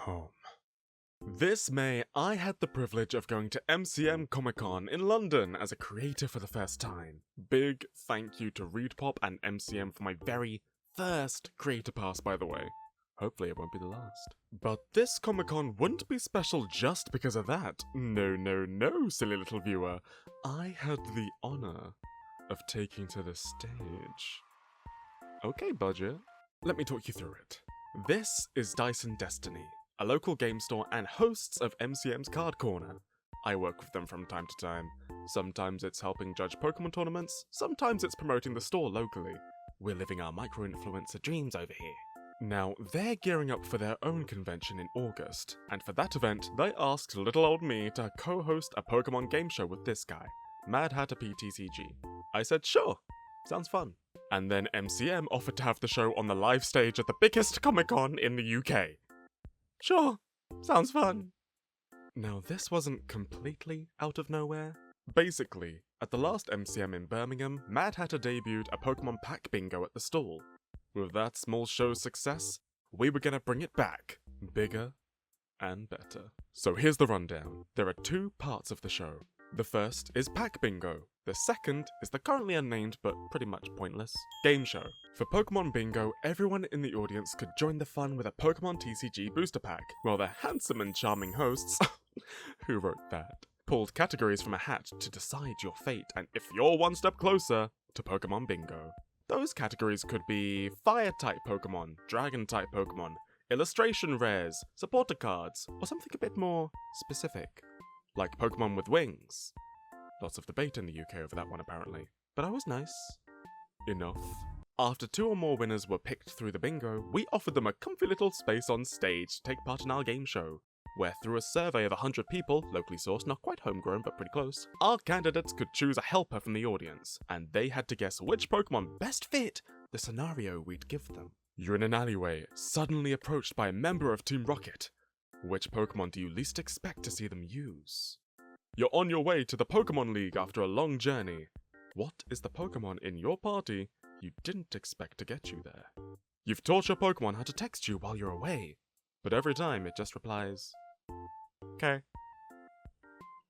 home. This May, I had the privilege of going to MCM Comic Con in London as a creator for the first time. Big thank you to ReadPop and MCM for my very first creator pass, by the way. Hopefully it won't be the last. But this Comic Con wouldn't be special just because of that. No, silly little viewer. I had the honor of taking to the stage. Okay, budget. Let me talk you through it. This is Dyson Destiny, a local game store and hosts of MCM's Card Corner. I work with them from time to time. Sometimes it's helping judge Pokémon tournaments, sometimes it's promoting the store locally. We're living our micro-influencer dreams over here. Now, they're gearing up for their own convention in August, and for that event, they asked little old me to co-host a Pokémon game show with this guy, Mad Hatter PTCG. I said, sure, sounds fun. And then MCM offered to have the show on the live stage at the biggest Comic-Con in the UK. Sure, sounds fun. Now, this wasn't completely out of nowhere. Basically, at the last MCM in Birmingham, Mad Hatter debuted a Pokemon pack bingo at the stall. With that small show's success, we were gonna bring it back, bigger and better. So here's the rundown. There are two parts of the show. The first is Pack Bingo. The second is the currently unnamed but pretty much pointless game show. For Pokemon Bingo, everyone in the audience could join the fun with a Pokemon TCG booster pack, while the handsome and charming hosts, who wrote that, pulled categories from a hat to decide your fate and if you're one step closer to Pokemon Bingo. Those categories could be Fire-type Pokemon, Dragon-type Pokemon, illustration rares, supporter cards, or something a bit more specific, like Pokemon with wings. Lots of debate in the UK over that one apparently, but I was nice. Enough. After two or more winners were picked through the bingo, we offered them a comfy little space on stage to take part in our game show, where through a survey of 100 people, locally sourced, not quite homegrown but pretty close, our candidates could choose a helper from the audience, and they had to guess which Pokemon best fit the scenario we'd give them. You're in an alleyway, suddenly approached by a member of Team Rocket. Which Pokemon do you least expect to see them use? You're on your way to the Pokemon League after a long journey. What is the Pokemon in your party you didn't expect to get you there? You've taught your Pokemon how to text you while you're away, but every time it just replies, okay.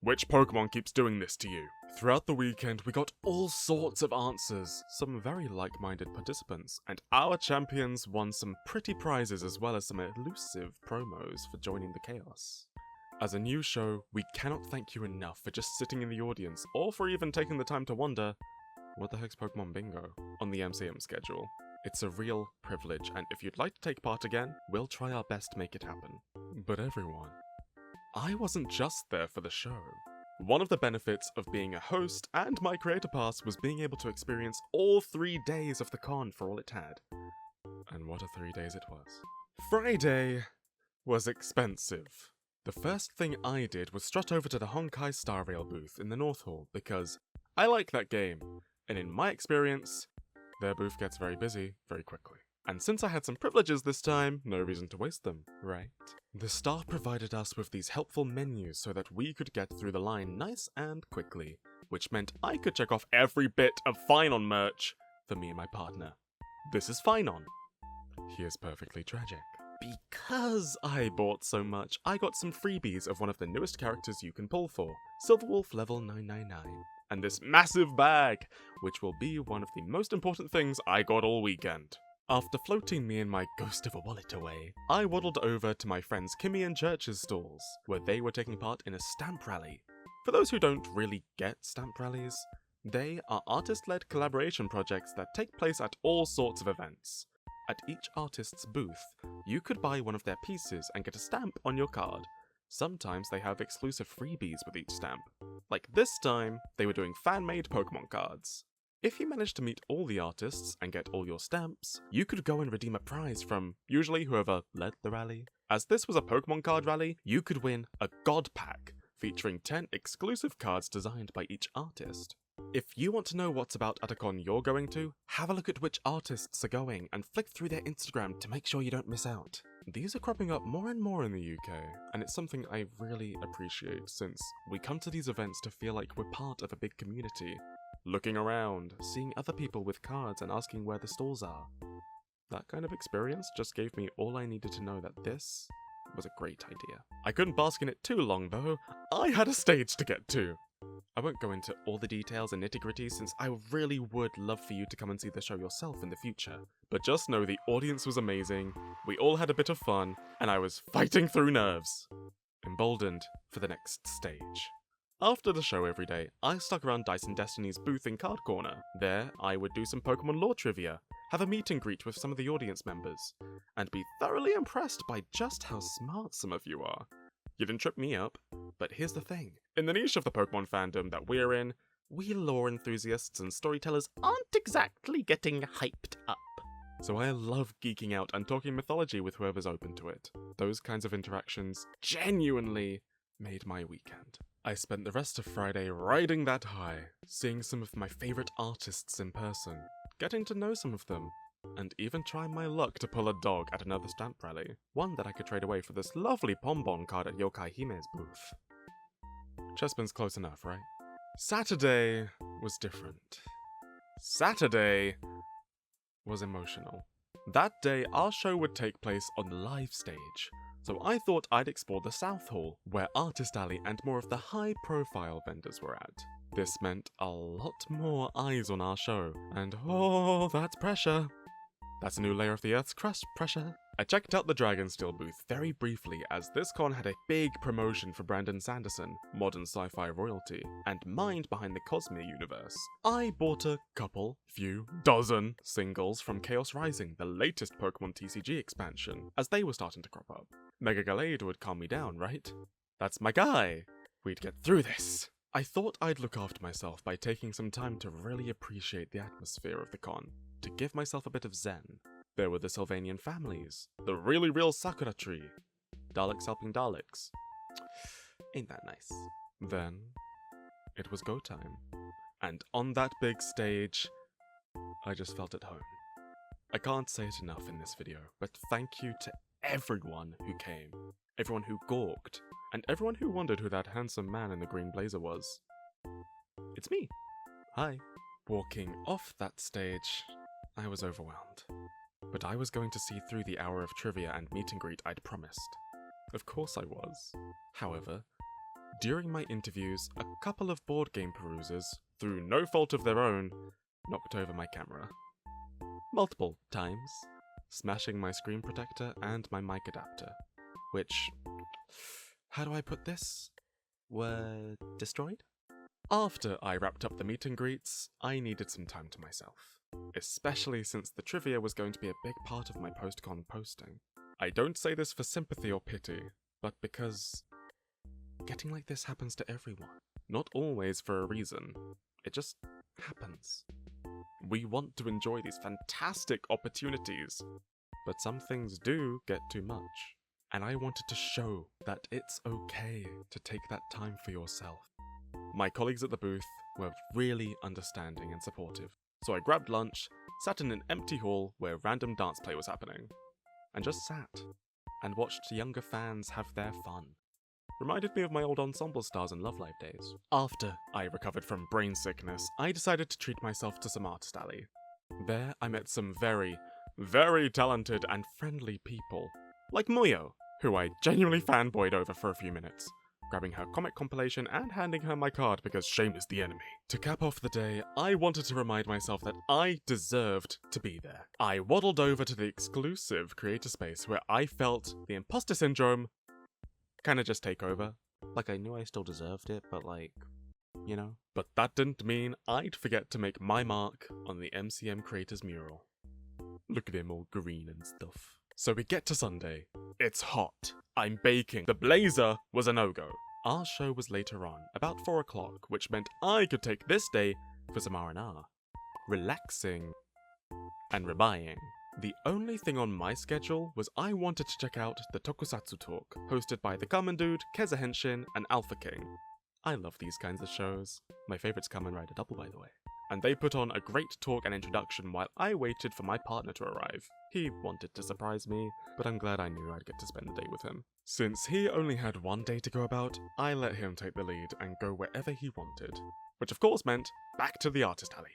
Which Pokemon keeps doing this to you? Throughout the weekend, we got all sorts of answers, some very like-minded participants, and our champions won some pretty prizes as well as some elusive promos for joining the chaos. As a new show, we cannot thank you enough for just sitting in the audience, or for even taking the time to wonder, what the heck's Pokemon Bingo on the MCM schedule? It's a real privilege, and if you'd like to take part again, we'll try our best to make it happen. But everyone, I wasn't just there for the show. One of the benefits of being a host and my creator pass was being able to experience all 3 days of the con for all it had. And what a 3 days it was. Friday was expensive. The first thing I did was strut over to the Honkai Star Rail booth in the North Hall because I like that game, and in my experience, their booth gets very busy very quickly. And since I had some privileges this time, no reason to waste them, right? The staff provided us with these helpful menus so that we could get through the line nice and quickly, which meant I could check off every bit of Finon merch for me and my partner. This is Finon. He is perfectly tragic. Because I bought so much, I got some freebies of one of the newest characters you can pull for, Silverwolf level 999. And this massive bag, which will be one of the most important things I got all weekend. After floating me and my ghost of a wallet away, I waddled over to my friends Kimmy and Church's stalls, where they were taking part in a stamp rally. For those who don't really get stamp rallies, they are artist-led collaboration projects that take place at all sorts of events. At each artist's booth, you could buy one of their pieces and get a stamp on your card. Sometimes they have exclusive freebies with each stamp. Like this time, they were doing fan-made Pokemon cards. If you managed to meet all the artists and get all your stamps, you could go and redeem a prize from usually whoever led the rally. As this was a Pokemon card rally, you could win a God Pack, featuring 10 exclusive cards designed by each artist. If you want to know what's about at a con you're going to, have a look at which artists are going and flick through their Instagram to make sure you don't miss out. These are cropping up more and more in the UK, and it's something I really appreciate since we come to these events to feel like we're part of a big community. Looking around, seeing other people with cards and asking where the stalls are. That kind of experience just gave me all I needed to know that this was a great idea. I couldn't bask in it too long though, I had a stage to get to. I won't go into all the details and nitty-gritty since I really would love for you to come and see the show yourself in the future. But just know the audience was amazing, we all had a bit of fun, and I was fighting through nerves. Emboldened for the next stage. After the show every day, I stuck around Dice and Destiny's booth in Card Corner. There, I would do some Pokemon lore trivia, have a meet and greet with some of the audience members, and be thoroughly impressed by just how smart some of you are. You didn't trip me up, but here's the thing. In the niche of the Pokemon fandom that we're in, we lore enthusiasts and storytellers aren't exactly getting hyped up. So I love geeking out and talking mythology with whoever's open to it. Those kinds of interactions genuinely made my weekend. I spent the rest of Friday riding that high, seeing some of my favourite artists in person, getting to know some of them, and even trying my luck to pull a dog at another stamp rally, one that I could trade away for this lovely Pombon card at Yokai Hime's booth. Chespin's close enough, right? Saturday was different. Saturday was emotional. That day, our show would take place on the live stage, so I thought I'd explore the South Hall, where Artist Alley and more of the high-profile vendors were at. This meant a lot more eyes on our show, and oh, that's pressure. That's a new layer of the Earth's crust pressure. I checked out the Dragonsteel booth very briefly as this con had a big promotion for Brandon Sanderson, modern sci-fi royalty, and mind behind the Cosmere universe. I bought a dozen singles from Chaos Rising, the latest Pokemon TCG expansion, as they were starting to crop up. Mega Gallade would calm me down, right? That's my guy! We'd get through this! I thought I'd look after myself by taking some time to really appreciate the atmosphere of the con, to give myself a bit of zen. There were the Sylvanian families, the really real Sakura tree, Daleks helping Daleks. Ain't that nice? Then, it was go time. And on that big stage, I just felt at home. I can't say it enough in this video, but thank you to everyone who came, everyone who gawked, and everyone who wondered who that handsome man in the green blazer was. It's me. Hi. Walking off that stage, I was overwhelmed. But I was going to see through the hour of trivia and meet and greet I'd promised. Of course I was. However, during my interviews, a couple of board game perusers, through no fault of their own, knocked over my camera. Multiple times, smashing my screen protector and my mic adapter, which, how do I put this, were destroyed? After I wrapped up the meet and greets, I needed some time to myself. Especially since the trivia was going to be a big part of my post-con posting. I don't say this for sympathy or pity, but because getting like this happens to everyone. Not always for a reason. It just happens. We want to enjoy these fantastic opportunities, but some things do get too much. And I wanted to show that it's okay to take that time for yourself. My colleagues at the booth were really understanding and supportive. So I grabbed lunch, sat in an empty hall where random dance play was happening, and just sat, and watched younger fans have their fun. Reminded me of my old Ensemble Stars and Love Live days. After I recovered from brain sickness, I decided to treat myself to some Artist Alley. There I met some very, very talented and friendly people, like Muyo, who I genuinely fanboyed over for a few minutes, grabbing her comic compilation and handing her my card because shame is the enemy. To cap off the day, I wanted to remind myself that I deserved to be there. I waddled over to the exclusive creator space where I felt the imposter syndrome kinda just take over. Like, I knew I still deserved it, but like, you know? But that didn't mean I'd forget to make my mark on the MCM creators mural. Look at him all green and stuff. So we get to Sunday. It's hot. I'm baking. The blazer was a no-go. Our show was later on, about 4 o'clock, which meant I could take this day for some R&R. Relaxing and rebuying. The only thing on my schedule was I wanted to check out the Tokusatsu Talk, hosted by the Kamen Dude, Keza Henshin, and Alpha King. I love these kinds of shows. My favourite's Kamen Rider Double, by the way. And they put on a great talk and introduction while I waited for my partner to arrive. He wanted to surprise me, but I'm glad I knew I'd get to spend the day with him. Since he only had one day to go about, I let him take the lead and go wherever he wanted. Which of course meant back to the Artist Alley.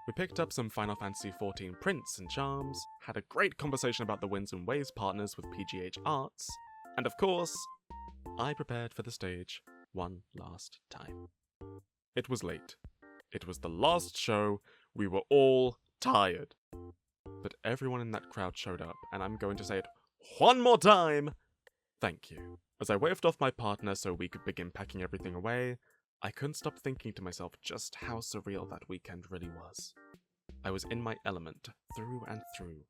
We picked up some Final Fantasy XIV prints and charms, had a great conversation about the Winds and Waves partners with PGH Arts, And of course, I prepared for the stage one last time. It was late. It was the last show. We were all tired. But everyone in that crowd showed up, and I'm going to say it one more time. Thank you. As I waved off my partner so we could begin packing everything away, I couldn't stop thinking to myself just how surreal that weekend really was. I was in my element, through and through.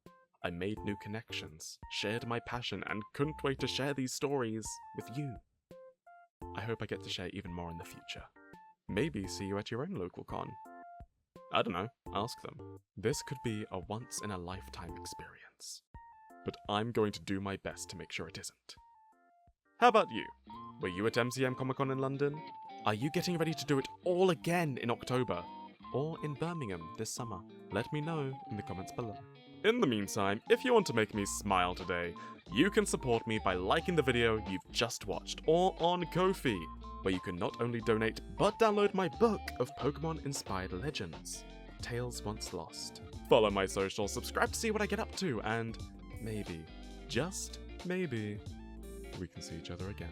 I made new connections, shared my passion, and couldn't wait to share these stories with you. I hope I get to share even more in the future. Maybe see you at your own local con. I don't know, ask them. This could be a once-in-a-lifetime experience. But I'm going to do my best to make sure it isn't. How about you? Were you at MCM Comic Con in London? Are you getting ready to do it all again in October? Or in Birmingham this summer? Let me know in the comments below. In the meantime, if you want to make me smile today, you can support me by liking the video you've just watched, or on Ko-fi, where you can not only donate, but download my book of Pokemon-inspired legends, Tales Once Lost. Follow my socials, subscribe to see what I get up to, and maybe, just maybe, we can see each other again.